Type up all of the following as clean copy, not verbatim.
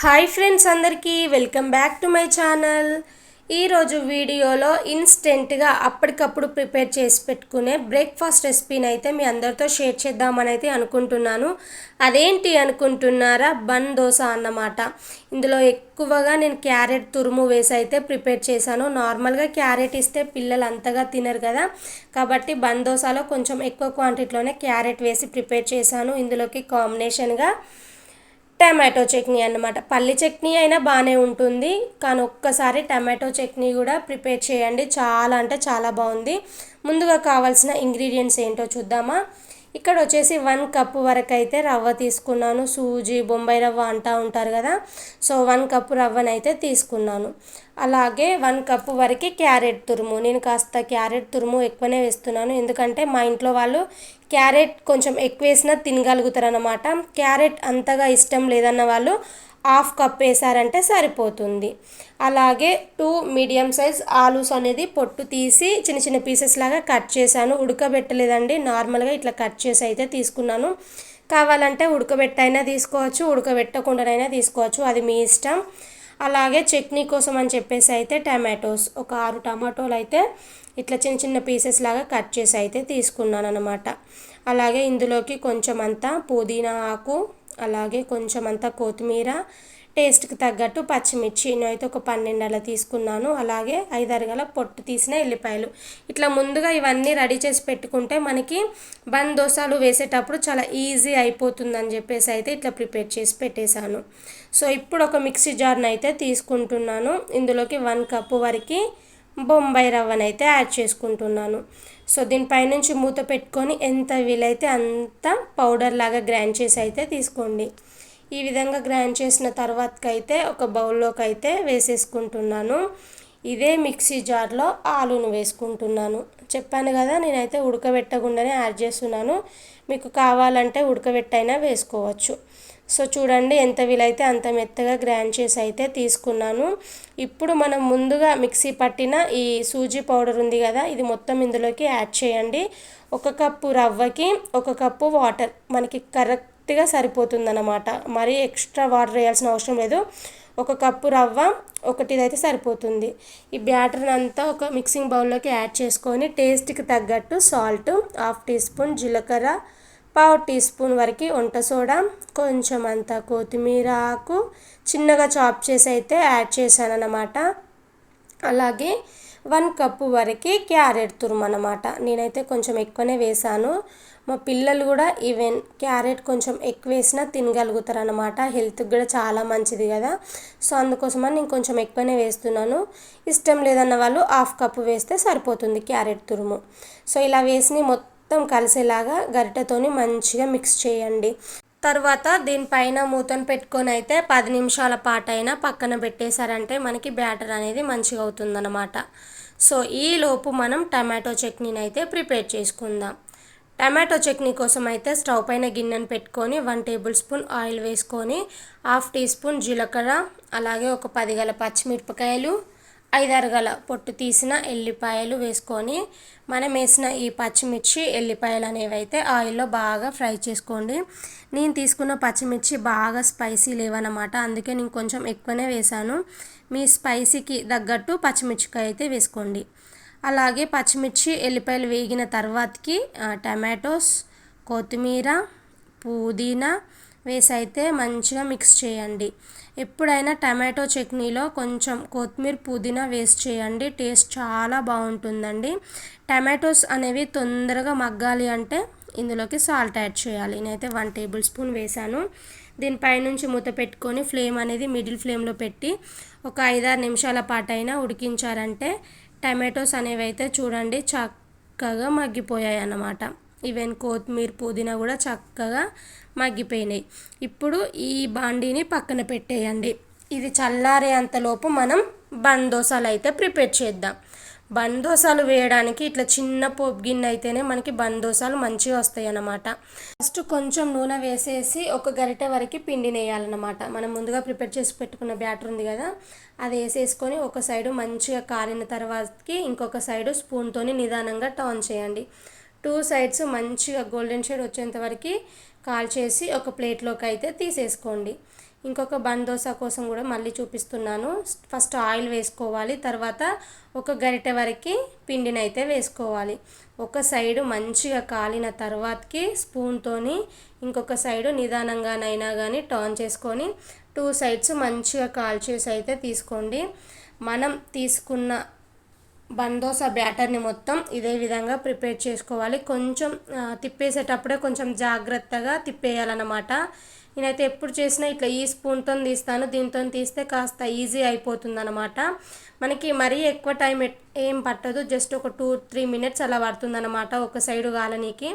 Hi friends, అందరికీ welcome back to my channel. ఈరోజు వీడియోలో ఇన్స్టెంట్గా అప్పటికప్పుడు ప్రిపేర్ చేసి పెట్టుకునే బ్రేక్ఫాస్ట్ రెసిపీని అయితే మీ అందరితో షేర్ చేద్దామని అయితే అనుకుంటున్నాను. అదేంటి అనుకుంటున్నారా? బన్ దోశ అన్నమాట. ఇందులో ఎక్కువగా నేను క్యారెట్ తురుము వేసి అయితే ప్రిపేర్ చేశాను. నార్మల్గా క్యారెట్ ఇస్తే పిల్లలు అంతగా తినరు కదా, కాబట్టి బన్ దోశలో కొంచెం ఎక్కువ క్వాంటిటీలోనే క్యారెట్ వేసి ప్రిపేర్ చేశాను. ఇందులోకి కాంబినేషన్గా టమాటో చట్నీ అన్నమాట. పల్లి చట్నీ అయినా బాగానే ఉంటుంది, కానీ ఒక్కసారి టమాటో చట్నీ కూడా ప్రిపేర్ చేయండి, చాలా అంటే చాలా బాగుంది. ముందుగా కావాల్సిన ఇంగ్రీడియంట్స్ ఏంటో చూద్దామా. ఇక్కడ వచ్చేసి 1 కప్పు వరకు అయితే రవ్వ తీసుకున్నాను. సూజీ, బొంబాయి రవ్వ అంటూ ఉంటారు కదా, సో 1 కప్పు రవ్వనైతే తీసుకున్నాను. అలాగే 1 కప్పు వరకు క్యారెట్ తురుము. నేను కాస్త క్యారెట్ తురుము ఎక్కువనే వేస్తున్నాను, ఎందుకంటే మా ఇంట్లో వాళ్ళు క్యారెట్ కొంచెం ఎక్కువ వేసినా తినగలుగుతారు అన్నమాట. క్యారెట్ అంతగా ఇష్టం లేదన్న వాళ్ళు 1/2 కప్ వేసారంటే సరిపోతుంది. అలాగే 2 మీడియం సైజ్ ఆలూస్ అనేది పొట్టు తీసి చిన్న చిన్న పీసెస్ లాగా కట్ చేశాను. ఉడకబెట్టలేదండి, నార్మల్గా ఇట్లా కట్ చేసి అయితే తీసుకున్నాను. కావాలంటే ఉడకబెట్టైనా తీసుకోవచ్చు, ఉడకబెట్టకుండానైనా తీసుకోవచ్చు, అది మీ ఇష్టం. అలాగే చట్నీ కోసం అని చెప్పేసి అయితే టమాటోస్ ఒక 6 టమాటోలు అయితే ఇట్లా చిన్న చిన్న పీసెస్ లాగా కట్ చేసి అయితే తీసుకున్నాను అనమాట. అలాగే ఇందులోకి కొంచెం అంతా పుదీనా ఆకు, అలాగే కొంచెం అంతా కొత్తిమీర, టేస్ట్కి తగ్గట్టు పచ్చిమిర్చి అయితే ఒక 12 అలా తీసుకున్నాను. అలాగే 5-6 గల పొట్టు తీసిన ఎల్లిపాయలు. ఇట్లా ముందుగా ఇవన్నీ రెడీ చేసి పెట్టుకుంటే మనకి బన్ దోశలు వేసేటప్పుడు చాలా ఈజీ అయిపోతుందని చెప్పేసి అయితే ఇట్లా ప్రిపేర్ చేసి పెట్టేశాను. సో ఇప్పుడు ఒక మిక్సీ జార్ని అయితే తీసుకుంటున్నాను. ఇందులోకి 1 కప్పు వరకు బొంబాయి రవ్వనైతే యాడ్ చేసుకుంటున్నాను. సో దీనిపైనుంచి మూత పెట్టుకొని ఎంత వీలైతే అంత పౌడర్ లాగా గ్రైండ్ చేసి అయితే తీసుకోండి. ఈ విధంగా గ్రైండ్ చేసిన తర్వాతకైతే ఒక బౌల్లోకి అయితే వేసేసుకుంటున్నాను. ఇదే మిక్సీ జార్లో ఆలూను వేసుకుంటున్నాను. చెప్పాను కదా, నేనైతే ఉడకబెట్టకుండానే యాడ్ చేస్తున్నాను, మీకు కావాలంటే ఉడకబెట్టైనా వేసుకోవచ్చు. సో చూడండి, ఎంత వీలైతే అంత మెత్తగా గ్రైండ్ చేసి అయితే తీసుకున్నాను. ఇప్పుడు మనం ముందుగా మిక్సీ పట్టిన ఈ సూజీ పౌడర్ ఉంది కదా, ఇది మొత్తం ఇందులోకి యాడ్ చేయండి. 1 కప్పు రవ్వకి 1 కప్పు వాటర్ మనకి కరెక్ట్గా సరిపోతుందన్నమాట. మరీ ఎక్స్ట్రా వాటర్ వేయాల్సిన అవసరం లేదు. 1 కప్పు రవ్వ ఒకటిదైతే సరిపోతుంది. ఈ బ్యాటర్ని అంతా ఒక మిక్సింగ్ బౌల్లోకి యాడ్ చేసుకొని టేస్ట్కి తగ్గట్టు సాల్ట్, 1/2 టీ స్పూన్ జీలకర్ర, 1/4 టీ స్పూన్ వరకు వంట సోడా, కొంచెం అంతా కొత్తిమీర ఆకు చిన్నగా చాప్ చేసి అయితే యాడ్ చేశాను అన్నమాట. అలాగే 1 కప్పు వరకు క్యారెట్ తురుము అన్నమాట. నేనైతే కొంచెం ఎక్కువనే వేసాను. మా పిల్లలు కూడా ఈవెన్ క్యారెట్ కొంచెం ఎక్కువ వేసినా తినగలుగుతారు అన్నమాట. హెల్త్కి కూడా చాలా మంచిది కదా, సో అందుకోసమని నేను కొంచెం ఎక్కువనే వేస్తున్నాను. ఇష్టం లేదన్న వాళ్ళు 1/2 కప్పు వేస్తే సరిపోతుంది క్యారెట్ తురుము. సో ఇలా వేసి మొత్తం కలిసేలాగా గరిటెతోని మంచిగా మిక్స్ చేయండి. తర్వాత దీనిపైన మూతను పెట్టుకొని అయితే 10 నిమిషాల పాటైనా పక్కన పెట్టేశారంటే మనకి బ్యాటర్ అనేది మంచిగా అవుతుందన్నమాట. సో ఈలోపు మనం టమాటో చట్నీని అయితే ప్రిపేర్ చేసుకుందాం. టమాటో చట్నీ కోసం అయితే స్టవ్ పైన గిన్నెను పెట్టుకొని 1 టేబుల్ స్పూన్ ఆయిల్ వేసుకొని 1/2 టీ స్పూన్ జీలకర్ర, అలాగే ఒక 10 గల పచ్చిమిరపకాయలు, 5-6 గల పొట్టు తీసిన ఎల్లిపాయలు వేసుకొని మనం వేసిన ఈ పచ్చిమిర్చి ఎల్లిపాయలు అనేవి అయితే ఆయిల్లో బాగా ఫ్రై చేసుకోండి. నేను తీసుకున్న పచ్చిమిర్చి బాగా స్పైసీ లేవన్నమాట, అందుకే నేను కొంచెం ఎక్కువనే వేసాను. మీ స్పైసీకి తగ్గట్టు పచ్చిమిర్చికాయ అయితే వేసుకోండి. అలాగే పచ్చిమిర్చి ఎల్లిపాయలు వేగిన తర్వాతకి టమాటోస్, కొత్తిమీర, పుదీనా వేసి అయితే మంచిగా మిక్స్ చేయండి. ఎప్పుడైనా టమాటో చట్నీలో కొంచెం కొత్తిమీర, పుదీనా వేస్ట్ చేయండి, టేస్ట్ చాలా బాగుంటుందండి. టమాటోస్ అనేవి తొందరగా మగ్గాలి అంటే ఇందులోకి సాల్ట్ యాడ్ చేయాలి. నేనైతే 1 టేబుల్ స్పూన్ వేసాను. దీనిపైనుంచి మూత పెట్టుకొని ఫ్లేమ్ అనేది మిడిల్ ఫ్లేమ్లో పెట్టి ఒక 5-6 నిమిషాల పాటైనా ఉడికించారంటే టమాటోస్ అనేవి అయితే చూడండి చక్కగా మగ్గిపోయాయి అన్నమాట. ఈవెన్ కొత్తిమీర, పుదీనా కూడా చక్కగా మగ్గిపోయినాయి. ఇప్పుడు ఈ బాండీని పక్కన పెట్టేయండి. ఇది చల్లారే అంతలోపు మనం బన్ దోశలు అయితే ప్రిపేర్ చేద్దాం. బన్ దోశలు వేయడానికి ఇట్లా చిన్న పోపు గిన్నె అయితేనే మనకి బన్ దోశలు మంచిగా వస్తాయి అన్నమాట. ఫస్ట్ కొంచెం నూనె వేసేసి ఒక గరిటె వరకు పిండిని వేయాలన్నమాట. మనం ముందుగా ప్రిపేర్ చేసి పెట్టుకున్న బ్యాటర్ ఉంది కదా, అది వేసేసుకొని ఒక సైడు మంచిగా కారిన తర్వాతకి ఇంకొక సైడు స్పూన్తోని నిదానంగా టర్న్ చేయండి. 2 సైడ్స్ మంచిగా గోల్డెన్ షేడ్ వచ్చేంత వరకు కాల్ చేసి ఒక ప్లేట్లోకి అయితే తీసేసుకోండి. ఇంకొక బన్ దోశ కోసం కూడా మళ్ళీ చూపిస్తున్నాను. ఫస్ట్ ఆయిల్ వేసుకోవాలి, తర్వాత ఒక గరిటె వరకు పిండిని అయితే వేసుకోవాలి. ఒక సైడు మంచిగా కాలిన తర్వాతకి స్పూన్తోని ఇంకొక సైడు నిదానంగానైనా కానీ టర్న్ చేసుకొని 2 సైడ్స్ మంచిగా కాల్చేసి అయితే తీసుకోండి. మనం తీసుకున్న బన్ దోశ బ్యాటర్ని మొత్తం ఇదే విధంగా ప్రిపేర్ చేసుకోవాలి. కొంచెం తిప్పేసేటప్పుడే కొంచెం జాగ్రత్తగా తిప్పేయాలన్నమాట. నేనైతే ఎప్పుడు చేసినా ఇట్లా ఈ స్పూన్తో తీస్తాను, దీంతో తీస్తే కాస్త ఈజీ అయిపోతుంది అన్నమాట. మనకి మరీ ఎక్కువ టైం ఏం పట్టదు, జస్ట్ ఒక 2-3 మినిట్స్ అలా పడుతుందన్నమాట ఒక సైడు కాలనీకి.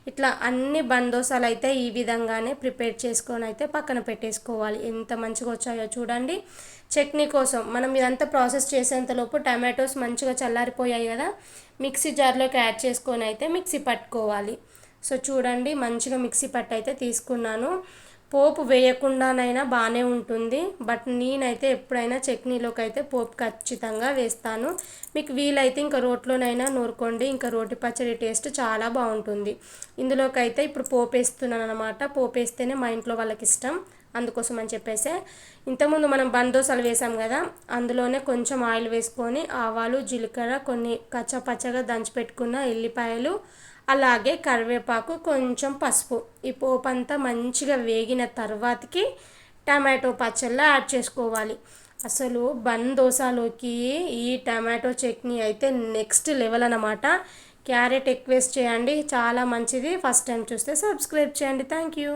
ఇట్లా అన్ని బన్ దోశలు అయితే ఈ విధంగానే ప్రిపేర్ చేసుకొని అయితే పక్కన పెట్టేసుకోవాలి. ఎంత మంచిగా వచ్చాయో చూడండి. చట్నీ కోసం మనం ఇదంతా ప్రాసెస్ చేసేంతలోపు టమాటోస్ మంచిగా చల్లారిపోయాయి కదా, మిక్సీ జార్లోకి యాడ్ చేసుకొని అయితే మిక్సీ పట్టుకోవాలి. సో చూడండి, మంచిగా మిక్సీ పట్టి అయితే తీసుకున్నాను. పోపు వేయకుండానైనా బాగానే ఉంటుంది, బట్ నేనైతే ఎప్పుడైనా చట్నీలోకి అయితే పోపు ఖచ్చితంగా వేస్తాను. మీకు వీలైతే ఇంకా రోట్లోనైనా నూరుకోండి, ఇంకా రోటి పచ్చడి టేస్ట్ చాలా బాగుంటుంది. ఇందులోకి అయితే ఇప్పుడు పోపు వేస్తున్నాను అనమాట. పోపు వేస్తేనే మా ఇంట్లో వాళ్ళకి ఇష్టం, అందుకోసం అని చెప్పేసి. ఇంతకుముందు మనం బన్ దోశలు వేసాం కదా, అందులోనే కొంచెం ఆయిల్ వేసుకొని ఆవాలు, జీలకర్ర, కొన్ని కచ్చపచ్చగా దంచి పెట్టుకున్న ఎల్లిపాయలు, అలాగే కరివేపాకు, కొంచెం పసుపు, ఈ పోపు అంతా మంచిగా వేగిన తర్వాతకి టమాటో పచ్చళ్ళ యాడ్ చేసుకోవాలి. అసలు బన్ దోశలోకి ఈ టమాటో చట్నీ అయితే నెక్స్ట్ లెవెల్ అన్నమాట. క్యారెట్ ఎక్కువ వేసి చేయండి, చాలా మంచిది. ఫస్ట్ టైం చూస్తే సబ్స్క్రైబ్ చేయండి. Thank you.